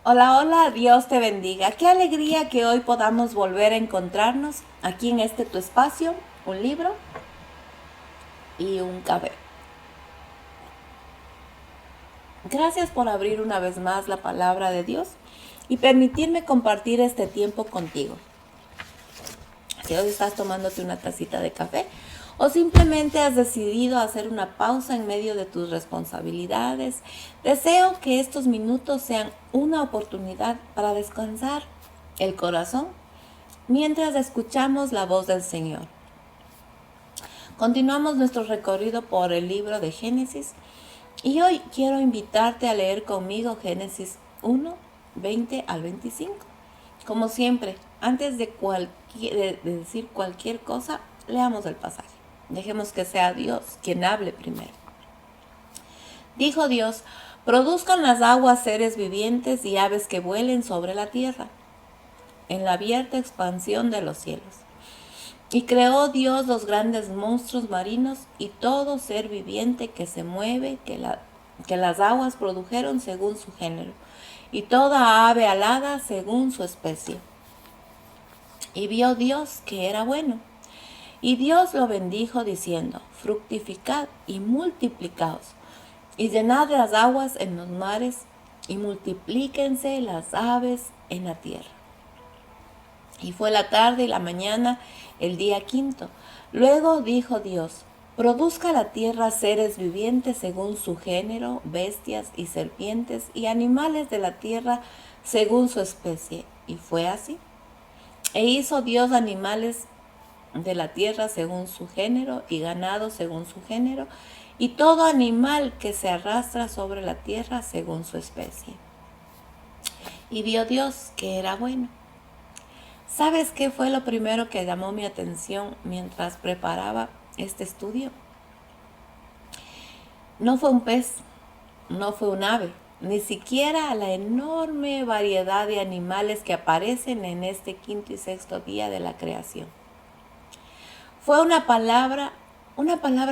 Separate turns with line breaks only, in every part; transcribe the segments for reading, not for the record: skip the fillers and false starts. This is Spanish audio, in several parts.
Hola, hola, Dios te bendiga. Qué alegría que hoy podamos volver a encontrarnos aquí en este tu espacio, un libro y un café. Gracias por abrir una vez más la palabra de Dios y permitirme compartir este tiempo contigo. Si hoy estás tomándote una tacita de café o simplemente has decidido hacer una pausa en medio de tus responsabilidades, deseo que estos minutos sean una oportunidad para descansar el corazón mientras escuchamos la voz del Señor. Continuamos nuestro recorrido por el libro de Génesis y hoy quiero invitarte a leer conmigo Génesis 1, 20 al 25. Como siempre, antes de decir cualquier cosa, leamos el pasaje. Dejemos que sea Dios quien hable primero. Dijo Dios: produzcan las aguas seres vivientes y aves que vuelen sobre la tierra, en la abierta expansión de los cielos. Y creó Dios los grandes monstruos marinos y todo ser viviente que se mueve, que las aguas produjeron según su género, y toda ave alada según su especie. Y vio Dios que era bueno. Y Dios lo bendijo diciendo: fructificad y multiplicaos, y llenad las aguas en los mares, y multiplíquense las aves en la tierra. Y fue la tarde y la mañana, el día quinto. Luego dijo Dios: produzca la tierra seres vivientes según su género, bestias y serpientes, y animales de la tierra según su especie. Y fue así. E hizo Dios animales de la tierra según su género, y ganado según su género, y todo animal que se arrastra sobre la tierra según su especie. Y vio Dios que era bueno. ¿Sabes qué fue lo primero que llamó mi atención mientras preparaba este estudio? No fue un pez, no fue un ave, ni siquiera la enorme variedad de animales que aparecen en este quinto y sexto día de la creación. Fue una palabra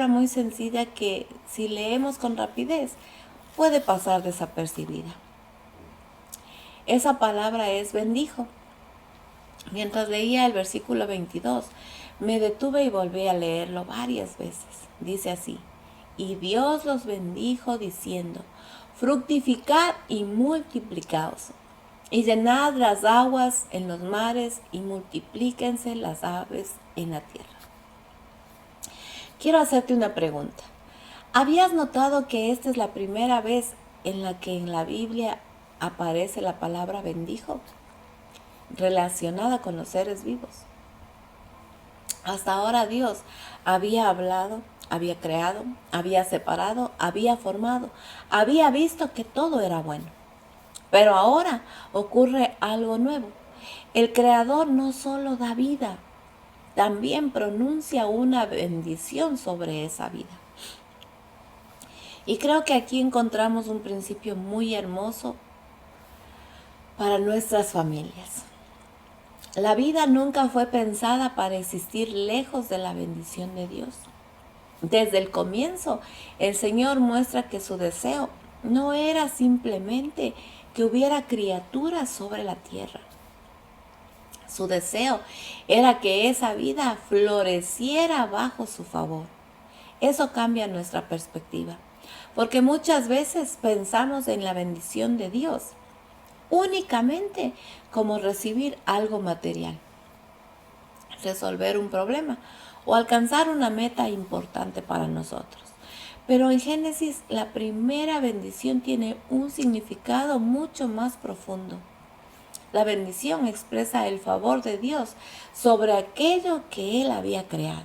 muy sencilla que, si leemos con rapidez, puede pasar desapercibida. Esa palabra es bendijo. Mientras leía el versículo 22, me detuve y volví a leerlo varias veces. Dice así: y Dios los bendijo diciendo: fructificad y multiplicaos, y llenad las aguas en los mares, y multiplíquense las aves en la tierra. Quiero hacerte una pregunta. ¿Habías notado que esta es la primera vez en la que en la Biblia aparece la palabra bendijo relacionada con los seres vivos? Hasta ahora Dios había hablado, había creado, había separado, había formado, había visto que todo era bueno. Pero ahora ocurre algo nuevo. El Creador no solo da vida, también pronuncia una bendición sobre esa vida. Y creo que aquí encontramos un principio muy hermoso para nuestras familias. La vida nunca fue pensada para existir lejos de la bendición de Dios. Desde el comienzo, el Señor muestra que su deseo no era simplemente que hubiera criaturas sobre la tierra. Su deseo era que esa vida floreciera bajo su favor. Eso cambia nuestra perspectiva, porque muchas veces pensamos en la bendición de Dios únicamente como recibir algo material, resolver un problema o alcanzar una meta importante para nosotros. Pero en Génesis la primera bendición tiene un significado mucho más profundo. La bendición expresa el favor de Dios sobre aquello que Él había creado.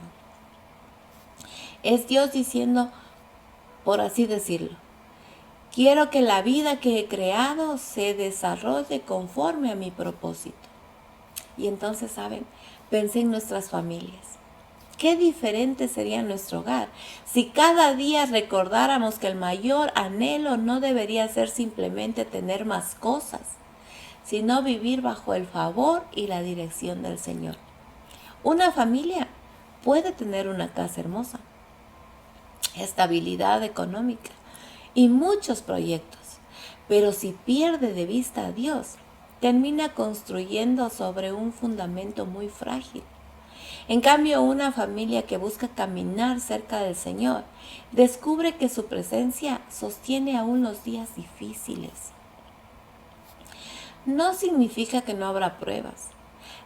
Es Dios diciendo, por así decirlo: quiero que la vida que he creado se desarrolle conforme a mi propósito. Y entonces, ¿saben? Pensé en nuestras familias. Qué diferente sería nuestro hogar si cada día recordáramos que el mayor anhelo no debería ser simplemente tener más cosas, sino vivir bajo el favor y la dirección del Señor. Una familia puede tener una casa hermosa, estabilidad económica y muchos proyectos, pero si pierde de vista a Dios, termina construyendo sobre un fundamento muy frágil. En cambio, una familia que busca caminar cerca del Señor descubre que su presencia sostiene aún los días difíciles. No significa que no habrá pruebas.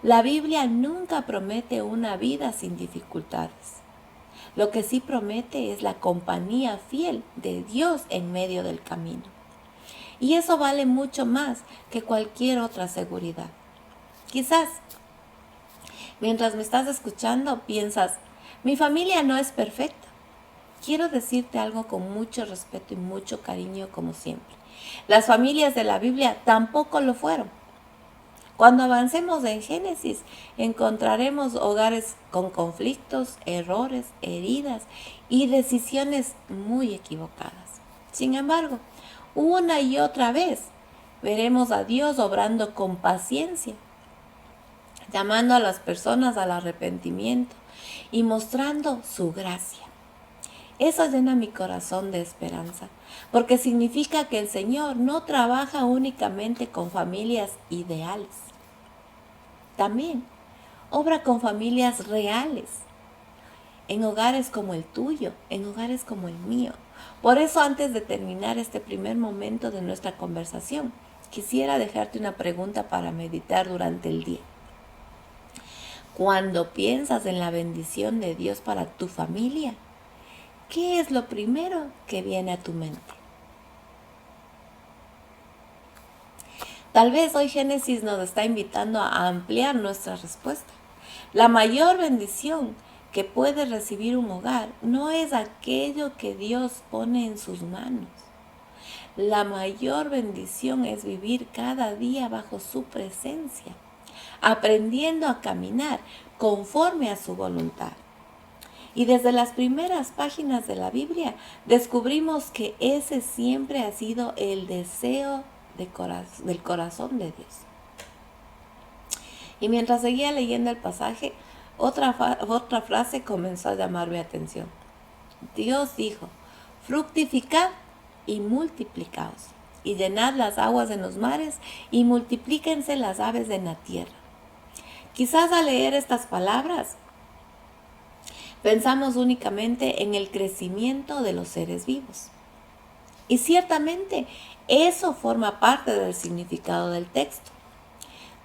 La Biblia nunca promete una vida sin dificultades. Lo que sí promete es la compañía fiel de Dios en medio del camino. Y eso vale mucho más que cualquier otra seguridad. Quizás, mientras me estás escuchando, piensas, mi familia no es perfecta. Quiero decirte algo con mucho respeto y mucho cariño como siempre. Las familias de la Biblia tampoco lo fueron. Cuando avancemos en Génesis, encontraremos hogares con conflictos, errores, heridas y decisiones muy equivocadas. Sin embargo, una y otra vez veremos a Dios obrando con paciencia, llamando a las personas al arrepentimiento y mostrando su gracia. Eso llena mi corazón de esperanza, porque significa que el Señor no trabaja únicamente con familias ideales. También obra con familias reales, en hogares como el tuyo, en hogares como el mío. Por eso, antes de terminar este primer momento de nuestra conversación, quisiera dejarte una pregunta para meditar durante el día. Cuando piensas en la bendición de Dios para tu familia, ¿qué es lo primero que viene a tu mente? Tal vez hoy Génesis nos está invitando a ampliar nuestra respuesta. La mayor bendición que puede recibir un hogar no es aquello que Dios pone en sus manos. La mayor bendición es vivir cada día bajo su presencia, aprendiendo a caminar conforme a su voluntad. Y desde las primeras páginas de la Biblia descubrimos que ese siempre ha sido el deseo del corazón de Dios. Y mientras seguía leyendo el pasaje, otra frase comenzó a llamar mi atención. Dios dijo, fructificad y multiplicaos, y llenad las aguas en los mares, y multiplíquense las aves en la tierra. Quizás al leer estas palabras, pensamos únicamente en el crecimiento de los seres vivos. Y ciertamente eso forma parte del significado del texto.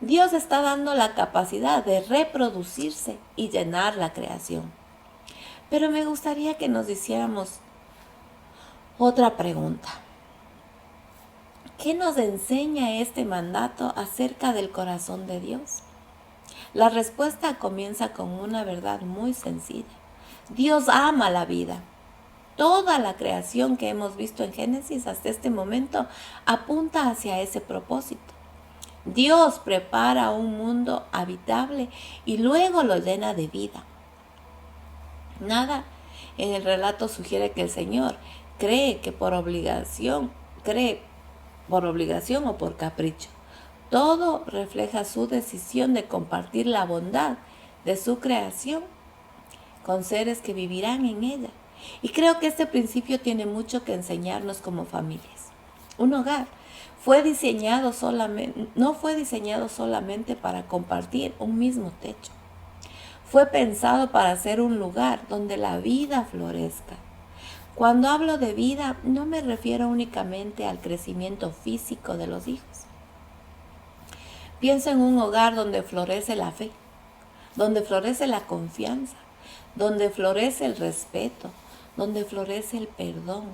Dios está dando la capacidad de reproducirse y llenar la creación. Pero me gustaría que nos hiciéramos otra pregunta. ¿Qué nos enseña este mandato acerca del corazón de Dios? La respuesta comienza con una verdad muy sencilla. Dios ama la vida. Toda la creación que hemos visto en Génesis hasta este momento apunta hacia ese propósito. Dios prepara un mundo habitable y luego lo llena de vida. Nada en el relato sugiere que el Señor cree por obligación o por capricho. Todo refleja su decisión de compartir la bondad de su creación con seres que vivirán en ella. Y creo que este principio tiene mucho que enseñarnos como familias. Un hogar no fue diseñado solamente para compartir un mismo techo. Fue pensado para ser un lugar donde la vida florezca. Cuando hablo de vida, no me refiero únicamente al crecimiento físico de los hijos. Pienso en un hogar donde florece la fe, donde florece la confianza, donde florece el respeto, donde florece el perdón,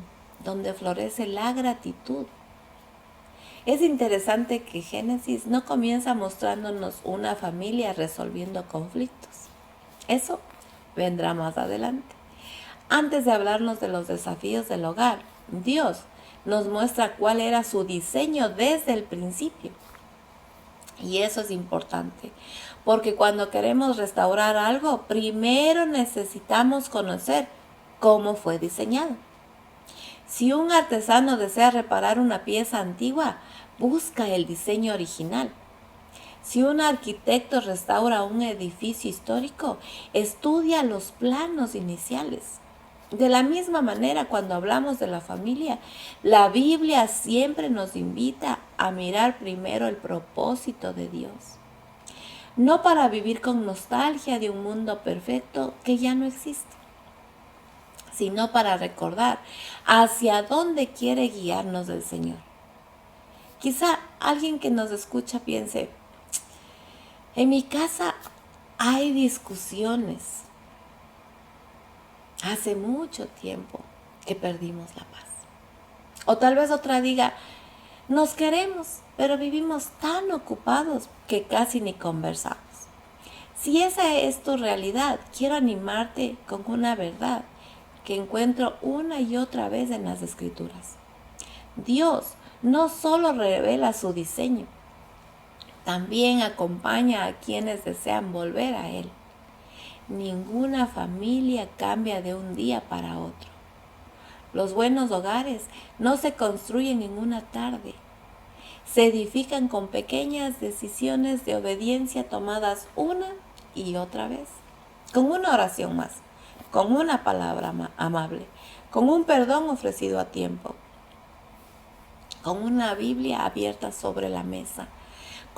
donde florece la gratitud. Es interesante que Génesis no comienza mostrándonos una familia resolviendo conflictos. Eso vendrá más adelante. Antes de hablarnos de los desafíos del hogar, Dios nos muestra cuál era su diseño desde el principio. Y eso es importante, porque cuando queremos restaurar algo, primero necesitamos conocer cómo fue diseñado. Si un artesano desea reparar una pieza antigua, busca el diseño original. Si un arquitecto restaura un edificio histórico, estudia los planos iniciales. De la misma manera, cuando hablamos de la familia, la Biblia siempre nos invita a mirar primero el propósito de Dios. No para vivir con nostalgia de un mundo perfecto que ya no existe, sino para recordar hacia dónde quiere guiarnos el Señor. Quizá alguien que nos escucha piense, en mi casa hay discusiones. Hace mucho tiempo que perdimos la paz. O tal vez otra diga, nos queremos, pero vivimos tan ocupados que casi ni conversamos. Si esa es tu realidad, quiero animarte con una verdad que encuentro una y otra vez en las Escrituras. Dios no solo revela su diseño, también acompaña a quienes desean volver a Él. Ninguna familia cambia de un día para otro. Los buenos hogares no se construyen en una tarde. Se edifican con pequeñas decisiones de obediencia tomadas una y otra vez. Con una oración más, con una palabra amable, con un perdón ofrecido a tiempo, con una Biblia abierta sobre la mesa,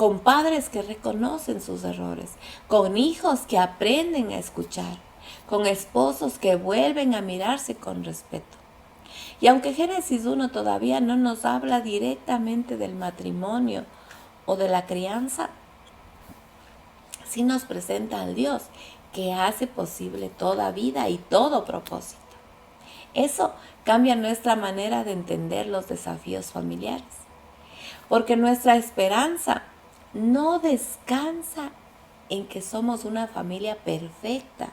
con padres que reconocen sus errores, con hijos que aprenden a escuchar, con esposos que vuelven a mirarse con respeto. Y aunque Génesis 1 todavía no nos habla directamente del matrimonio o de la crianza, sí nos presenta al Dios que hace posible toda vida y todo propósito. Eso cambia nuestra manera de entender los desafíos familiares, porque nuestra esperanza no descansa en que somos una familia perfecta.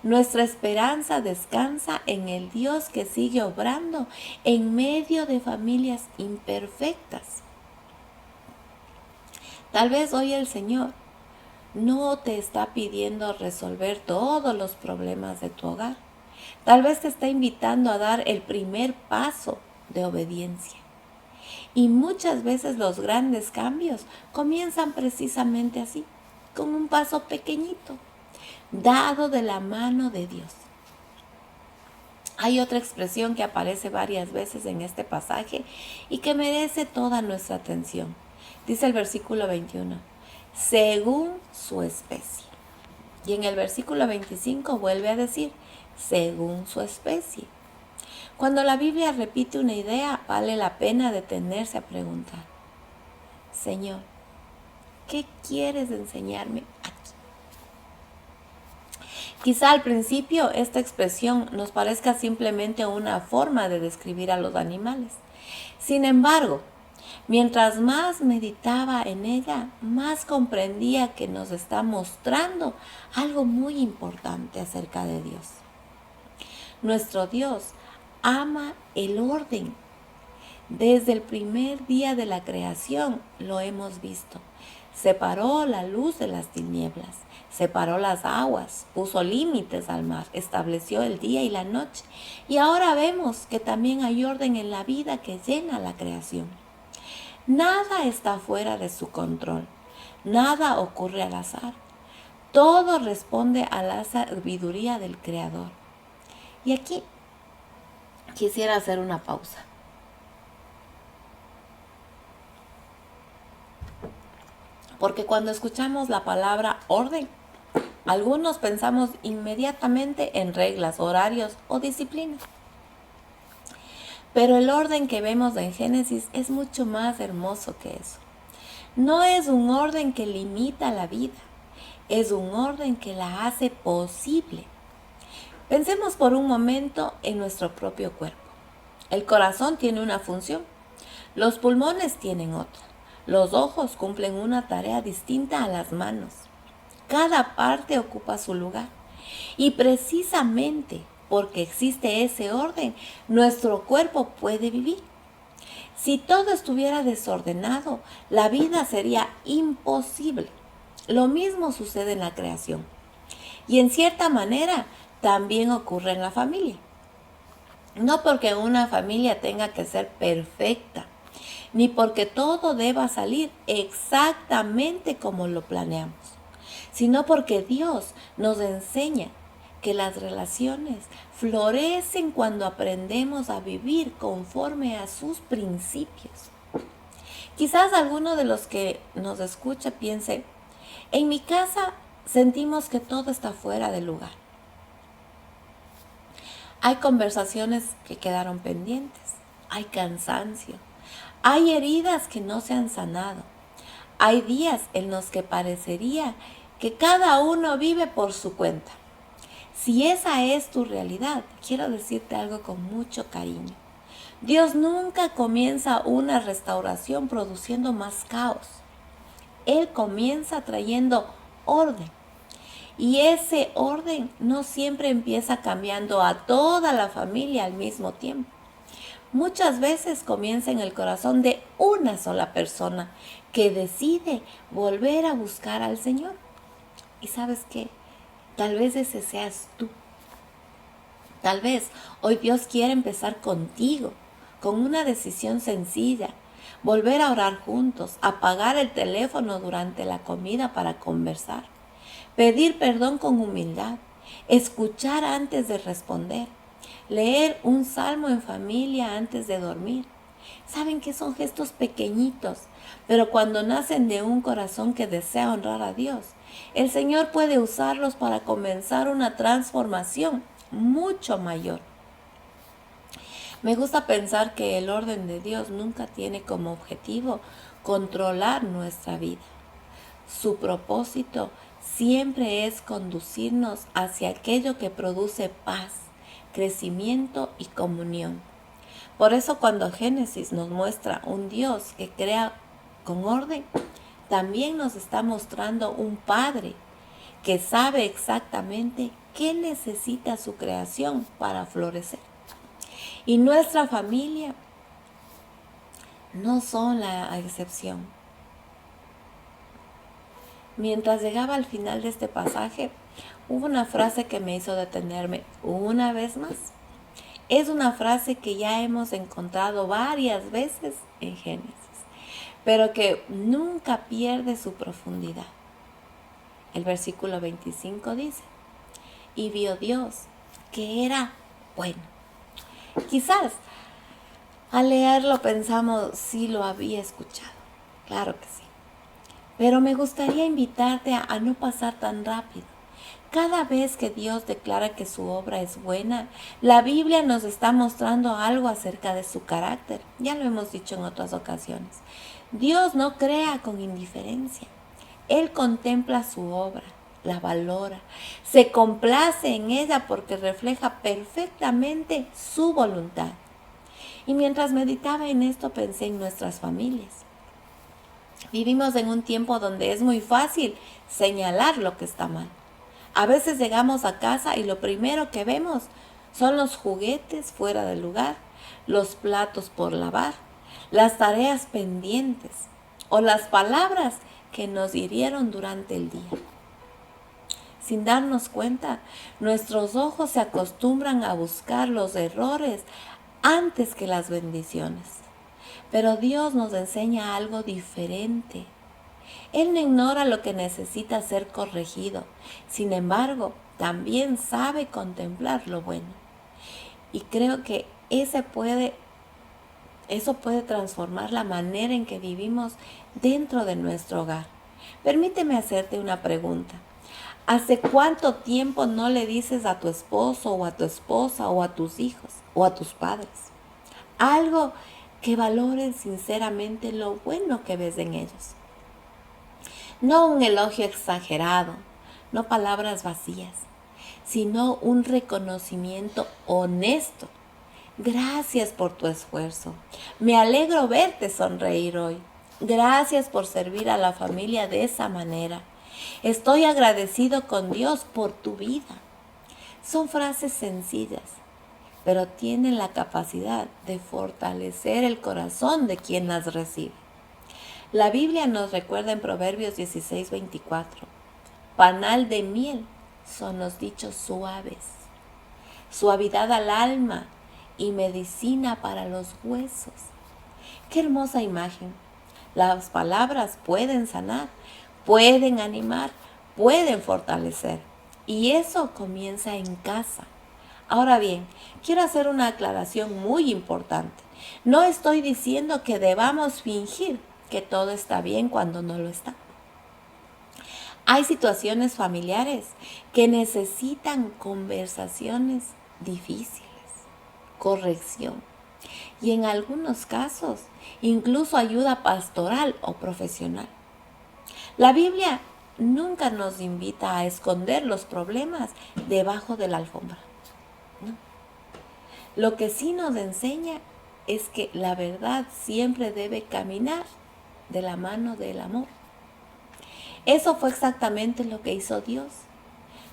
Nuestra esperanza descansa en el Dios que sigue obrando en medio de familias imperfectas. Tal vez hoy el Señor no te está pidiendo resolver todos los problemas de tu hogar. Tal vez te está invitando a dar el primer paso de obediencia. Y muchas veces los grandes cambios comienzan precisamente así, con un paso pequeñito, dado de la mano de Dios. Hay otra expresión que aparece varias veces en este pasaje y que merece toda nuestra atención. Dice el versículo 21, según su especie. Y en el versículo 25 vuelve a decir, según su especie. Cuando la Biblia repite una idea, vale la pena detenerse a preguntar, Señor, ¿qué quieres enseñarme aquí? Quizá al principio esta expresión nos parezca simplemente una forma de describir a los animales. Sin embargo, mientras más meditaba en ella, más comprendía que nos está mostrando algo muy importante acerca de Dios. Nuestro Dios ama el orden. Desde el primer día de la creación lo hemos visto. Separó la luz de las tinieblas, separó las aguas, puso límites al mar, estableció el día y la noche. Y ahora vemos que también hay orden en la vida que llena la creación. Nada está fuera de su control, nada ocurre al azar. Todo responde a la sabiduría del Creador. Y aquí quisiera hacer una pausa. Porque cuando escuchamos la palabra orden, algunos pensamos inmediatamente en reglas, horarios o disciplina. Pero el orden que vemos en Génesis es mucho más hermoso que eso. No es un orden que limita la vida, es un orden que la hace posible. Pensemos por un momento en nuestro propio cuerpo. El corazón tiene una función, los pulmones tienen otra, los ojos cumplen una tarea distinta a las manos. Cada parte ocupa su lugar y precisamente porque existe ese orden, nuestro cuerpo puede vivir. Si todo estuviera desordenado, la vida sería imposible. Lo mismo sucede en la creación. Y en cierta manera también ocurre en la familia. No porque una familia tenga que ser perfecta, ni porque todo deba salir exactamente como lo planeamos, sino porque Dios nos enseña que las relaciones florecen cuando aprendemos a vivir conforme a sus principios. Quizás alguno de los que nos escucha piense, en mi casa sentimos que todo está fuera de lugar. Hay conversaciones que quedaron pendientes, hay cansancio, hay heridas que no se han sanado, hay días en los que parecería que cada uno vive por su cuenta. Si esa es tu realidad, quiero decirte algo con mucho cariño. Dios nunca comienza una restauración produciendo más caos. Él comienza trayendo orden. Y ese orden no siempre empieza cambiando a toda la familia al mismo tiempo. Muchas veces comienza en el corazón de una sola persona que decide volver a buscar al Señor. ¿Y sabes qué? Tal vez ese seas tú. Tal vez hoy Dios quiere empezar contigo, con una decisión sencilla. Volver a orar juntos, apagar el teléfono durante la comida para conversar, pedir perdón con humildad, escuchar antes de responder, leer un salmo en familia antes de dormir. Saben que son gestos pequeñitos, pero cuando nacen de un corazón que desea honrar a Dios, el Señor puede usarlos para comenzar una transformación mucho mayor. Me gusta pensar que el orden de Dios nunca tiene como objetivo controlar nuestra vida. Su propósito siempre es conducirnos hacia aquello que produce paz, crecimiento y comunión. Por eso cuando Génesis nos muestra un Dios que crea con orden, también nos está mostrando un Padre que sabe exactamente qué necesita su creación para florecer. Y nuestra familia no son la excepción. Mientras llegaba al final de este pasaje, hubo una frase que me hizo detenerme una vez más. Es una frase que ya hemos encontrado varias veces en Génesis, pero que nunca pierde su profundidad. El versículo 25 dice, y vio Dios que era bueno. Quizás al leerlo pensamos, sí lo había escuchado, claro que sí. Pero me gustaría invitarte a no pasar tan rápido. Cada vez que Dios declara que su obra es buena, la Biblia nos está mostrando algo acerca de su carácter. Ya lo hemos dicho en otras ocasiones. Dios no crea con indiferencia. Él contempla su obra, la valora, se complace en ella porque refleja perfectamente su voluntad. Y mientras meditaba en esto pensé en nuestras familias. Vivimos en un tiempo donde es muy fácil señalar lo que está mal. A veces llegamos a casa y lo primero que vemos son los juguetes fuera del lugar, los platos por lavar, las tareas pendientes o las palabras que nos hirieron durante el día. Sin darnos cuenta, nuestros ojos se acostumbran a buscar los errores antes que las bendiciones. Pero Dios nos enseña algo diferente. Él no ignora lo que necesita ser corregido. Sin embargo, también sabe contemplar lo bueno. Y creo que eso puede transformar la manera en que vivimos dentro de nuestro hogar. Permíteme hacerte una pregunta. ¿Hace cuánto tiempo no le dices a tu esposo o a tu esposa o a tus hijos o a tus padres algo que valoren sinceramente lo bueno que ves en ellos? No un elogio exagerado, no palabras vacías, sino un reconocimiento honesto. Gracias por tu esfuerzo. Me alegro verte sonreír hoy. Gracias por servir a la familia de esa manera. Estoy agradecido con Dios por tu vida. Son frases sencillas, pero tienen la capacidad de fortalecer el corazón de quien las recibe. La Biblia nos recuerda en Proverbios 16:24, panal de miel son los dichos suaves, suavidad al alma y medicina para los huesos. Qué hermosa imagen. Las palabras pueden sanar, pueden animar, pueden fortalecer. Y eso comienza en casa. Ahora bien, quiero hacer una aclaración muy importante. No estoy diciendo que debamos fingir que todo está bien cuando no lo está. Hay situaciones familiares que necesitan conversaciones difíciles, corrección y en algunos casos incluso ayuda pastoral o profesional. La Biblia nunca nos invita a esconder los problemas debajo de la alfombra. No. Lo que sí nos enseña es que la verdad siempre debe caminar de la mano del amor. Eso fue exactamente lo que hizo Dios.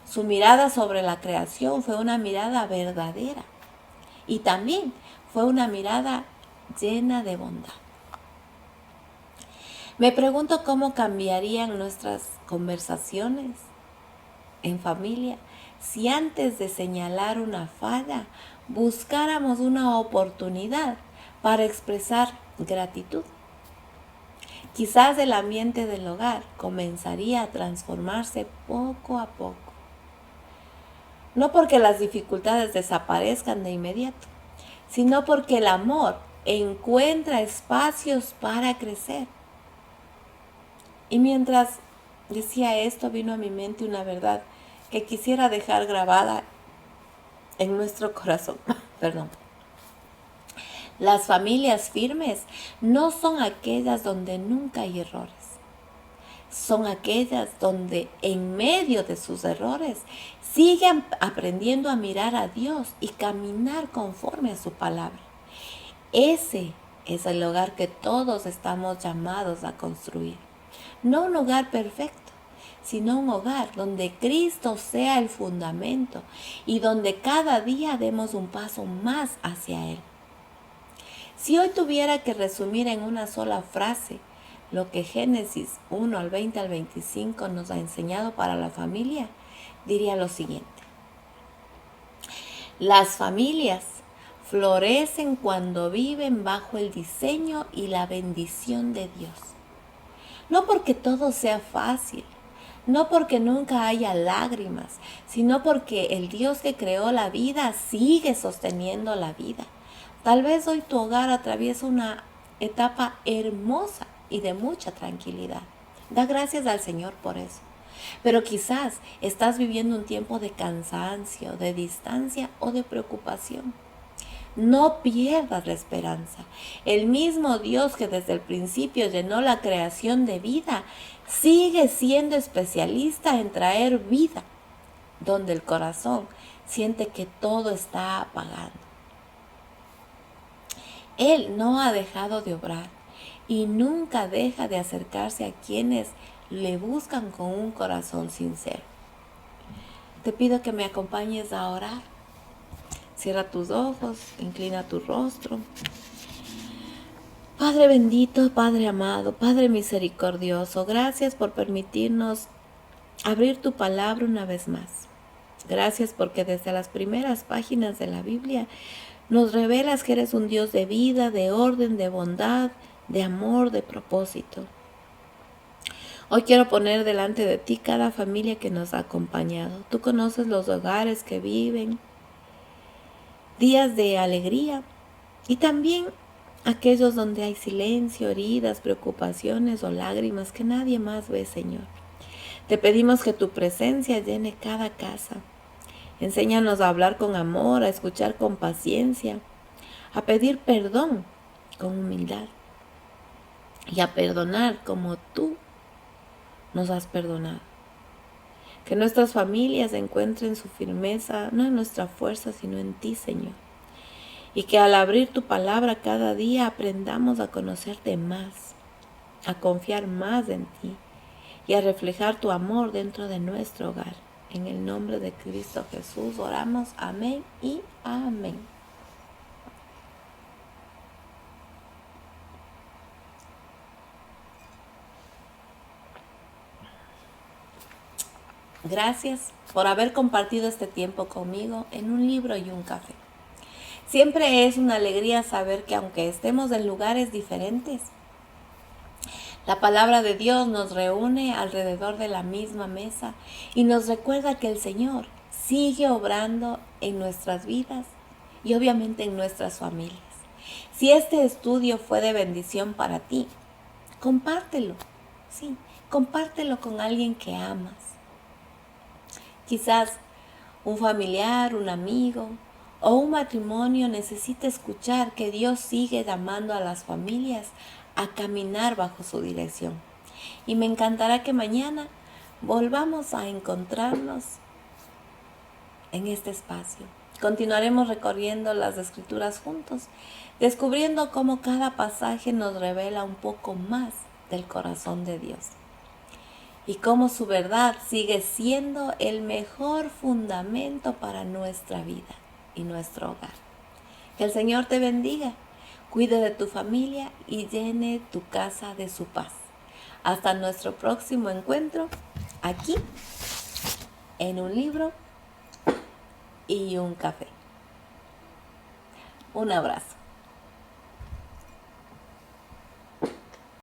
Su mirada sobre la creación fue una mirada verdadera y también fue una mirada llena de bondad. Me pregunto cómo cambiarían nuestras conversaciones en familia si antes de señalar una falla buscáramos una oportunidad para expresar gratitud. Quizás el ambiente del hogar comenzaría a transformarse poco a poco. No porque las dificultades desaparezcan de inmediato, sino porque el amor encuentra espacios para crecer. Y mientras decía esto, vino a mi mente una verdad que quisiera dejar grabada en nuestro corazón. Perdón. Las familias firmes no son aquellas donde nunca hay errores. Son aquellas donde en medio de sus errores siguen aprendiendo a mirar a Dios y caminar conforme a su palabra. Ese es el hogar que todos estamos llamados a construir. No un hogar perfecto, sino un hogar donde Cristo sea el fundamento y donde cada día demos un paso más hacia Él. Si hoy tuviera que resumir en una sola frase lo que Génesis 1 al 20 al 25 nos ha enseñado para la familia, diría lo siguiente. Las familias florecen cuando viven bajo el diseño y la bendición de Dios. No porque todo sea fácil, no porque nunca haya lágrimas, sino porque el Dios que creó la vida sigue sosteniendo la vida. Tal vez hoy tu hogar atraviesa una etapa hermosa y de mucha tranquilidad. Da gracias al Señor por eso. Pero quizás estás viviendo un tiempo de cansancio, de distancia o de preocupación. No pierdas la esperanza. El mismo Dios que desde el principio llenó la creación de vida, sigue siendo especialista en traer vida, donde el corazón siente que todo está apagado. Él no ha dejado de obrar y nunca deja de acercarse a quienes le buscan con un corazón sincero. Te pido que me acompañes a orar. Cierra tus ojos, inclina tu rostro. Padre bendito, Padre amado, Padre misericordioso, gracias por permitirnos abrir tu palabra una vez más. Gracias porque desde las primeras páginas de la Biblia nos revelas que eres un Dios de vida, de orden, de bondad, de amor, de propósito. Hoy quiero poner delante de ti cada familia que nos ha acompañado. Tú conoces los hogares que viven días de alegría y también aquellos donde hay silencio, heridas, preocupaciones o lágrimas que nadie más ve, Señor. Te pedimos que tu presencia llene cada casa. Enséñanos a hablar con amor, a escuchar con paciencia, a pedir perdón con humildad y a perdonar como tú nos has perdonado. Que nuestras familias encuentren su firmeza, no en nuestra fuerza, sino en ti, Señor. Y que al abrir tu palabra cada día aprendamos a conocerte más, a confiar más en ti y a reflejar tu amor dentro de nuestro hogar. En el nombre de Cristo Jesús oramos. Amén y amén. Gracias por haber compartido este tiempo conmigo en un libro y un café. Siempre es una alegría saber que aunque estemos en lugares diferentes, La palabra de Dios nos reúne alrededor de la misma mesa y nos recuerda que el Señor sigue obrando en nuestras vidas y obviamente en nuestras familias. Si este estudio fue de bendición para ti, compártelo, sí, compártelo con alguien que amas. Quizás un familiar, un amigo o un matrimonio necesita escuchar que Dios sigue llamando a las familias a caminar bajo su dirección. Y me encantará que mañana volvamos a encontrarnos en este espacio. Continuaremos recorriendo las Escrituras juntos, descubriendo cómo cada pasaje nos revela un poco más del corazón de Dios y cómo su verdad sigue siendo el mejor fundamento para nuestra vida y nuestro hogar. Que el Señor te bendiga, cuide de tu familia y llene tu casa de su paz. Hasta nuestro próximo encuentro aquí en un libro y un café. Un abrazo.